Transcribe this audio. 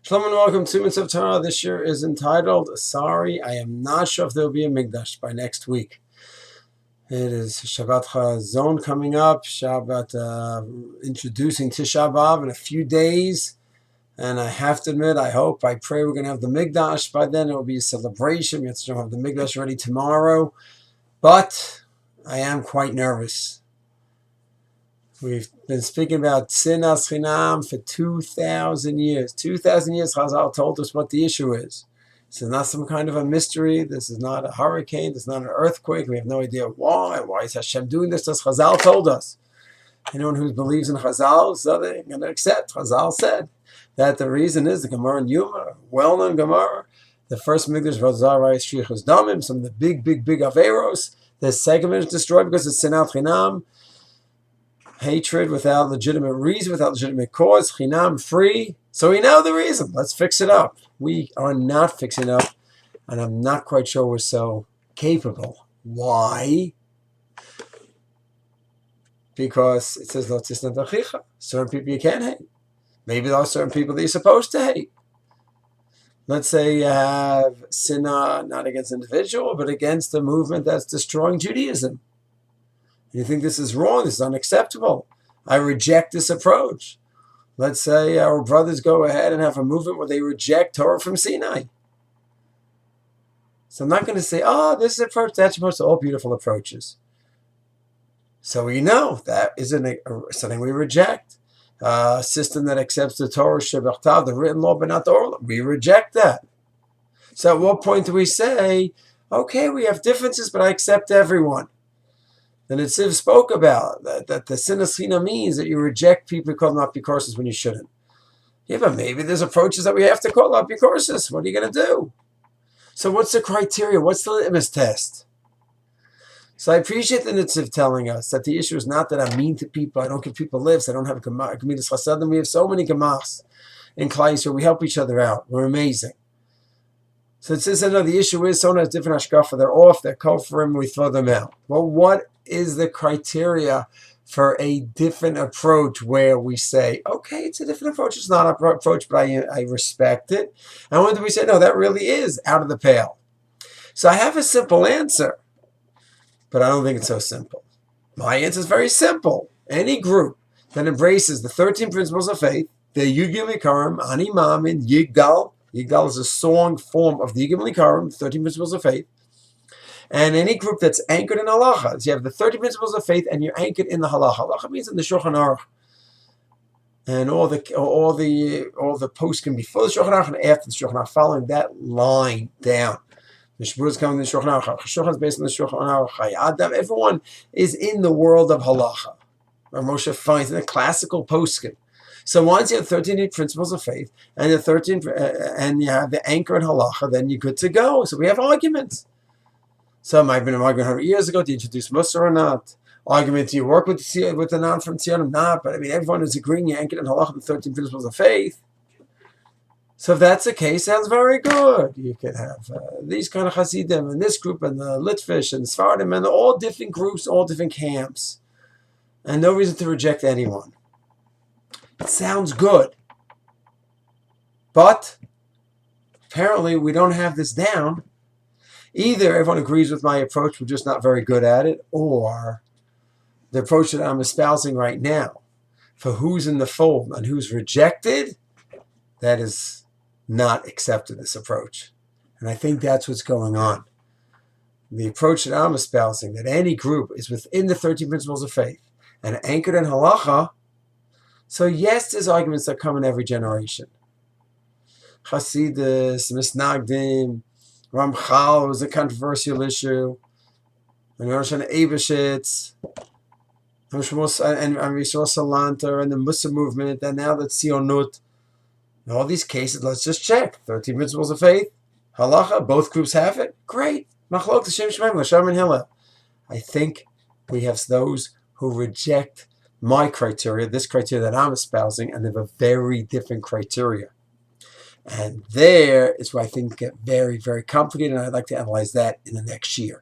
Shalom and welcome to Mitzvah Torah. This year is entitled, Sorry, I am not sure if there will be a Mikdash by next week. It is Shabbat Chazon coming up, Shabbat introducing Tisha B'Av in a few days. And I have to admit, I pray we're going to have the Mikdash. By then it will be a celebration. We have to have the Mikdash ready tomorrow. But I am quite nervous. We've been speaking about Sinas Chinam for 2,000 years. 2,000 years, Chazal told us what the issue is. This is not some kind of a mystery. This is not a hurricane. This is not an earthquake. We have no idea why. Why is Hashem doing this? As Chazal told us. Anyone who believes in Chazal, so they're going to accept. Chazal said that the reason is the Gemara in Yuma, well-known Gemara. The first Mikdash was Shrichus Damim, some of the big Averos. The second one is destroyed because it's Sinat Chinam. Hatred without legitimate reason, without legitimate cause, chinam, free. So we know the reason. Let's fix it up. We are not fixing it up, and I'm not quite sure we're so capable. Why? Because it says, certain people you can't hate. Maybe there are certain people that you're supposed to hate. Let's say you have sinah, not against an individual, but against a movement that's destroying Judaism. You think this is wrong, this is unacceptable. I reject this approach. Let's say our brothers go ahead and have a movement where they reject Torah from Sinai. So I'm not going to say, this approach, that's supposed to all beautiful approaches. So we know that isn't something we reject. A system that accepts the Torah, Shebachtav, the written law, but not the oral law. We reject that. So at what point do we say, okay, we have differences, but I accept everyone? The Netziv spoke about that the Sinas Chinam means that you reject people who call them apikoros when you shouldn't. Yeah, but maybe there's approaches that we have to call apikoros. What are you going to do? So what's the criteria? What's the litmus test? So I appreciate the Netziv telling us that the issue is not that I'm mean to people, I don't give people lifts, I don't have a Gemilas Chasadim. We have so many Gemachs in Klal Yisrael. We help each other out. We're amazing. So it says, the issue is someone has different hashkafa. They're off, they're kofrim, we throw them out. Well, what is the criteria for a different approach where we say, okay, it's a different approach, it's not an approach, but I respect it? And when do we say, no, that really is out of the pale? So I have a simple answer, but I don't think it's so simple. My answer is very simple. Any group that embraces the 13 principles of faith, the Yigim Ikarim, Ani Mamin, Yigdal. Yigdal is a song form of the Yigim Ikarim, 13 principles of faith. And any group that's anchored in halacha, so you have the 30 principles of faith, and you're anchored in the halacha. Halacha means in the Shulchan Aruch, and all the posts can be before the Shulchan Aruch and after the Shulchan Aruch, following that line down. The Shmur is coming in the Shulchan Aruch. Shulchan is based on the Shulchan Aruch. Adam, everyone is in the world of halacha. Moshe finds in the classical poskim. So once you have 13 principles of faith and the 13 and you have the anchor in halacha, then you're good to go. So we have arguments. Some might have been an argument 100 years ago. Do you introduce Musar or not? Argument, do you work with the non from Tzionim? Not. But I mean, everyone is agreeing you anchored in halacha, the 13 principles of faith. So if that's the case, sounds very good. You can have these kind of Hasidim and this group and the Litvish and Sfardim and all different groups, all different camps. And no reason to reject anyone. It sounds good. But apparently we don't have this down. Either everyone agrees with my approach, we're just not very good at it, or the approach that I'm espousing right now, for who's in the fold and who's rejected, that is not accepted, this approach. And I think that's what's going on. The approach that I'm espousing, that any group is within the 13 principles of faith and anchored in halacha. So yes, there's arguments that come in every generation. Hasidus, Misnagdim, Ramchal was a controversial issue. And Roshana Eibeshitz, and Rishon Salanter, and the Musa movement, and now the Tzionut. In all these cases, let's just check. 13 principles of faith, halacha, both groups have it. Great. Machlok T'Shem Shemaim, L'Sham and Hillel. I think we have those who reject my criteria, this criteria that I'm espousing, and they have a very different criteria. And there is where I think get very, very complicated, and I'd like to analyze that in the next year.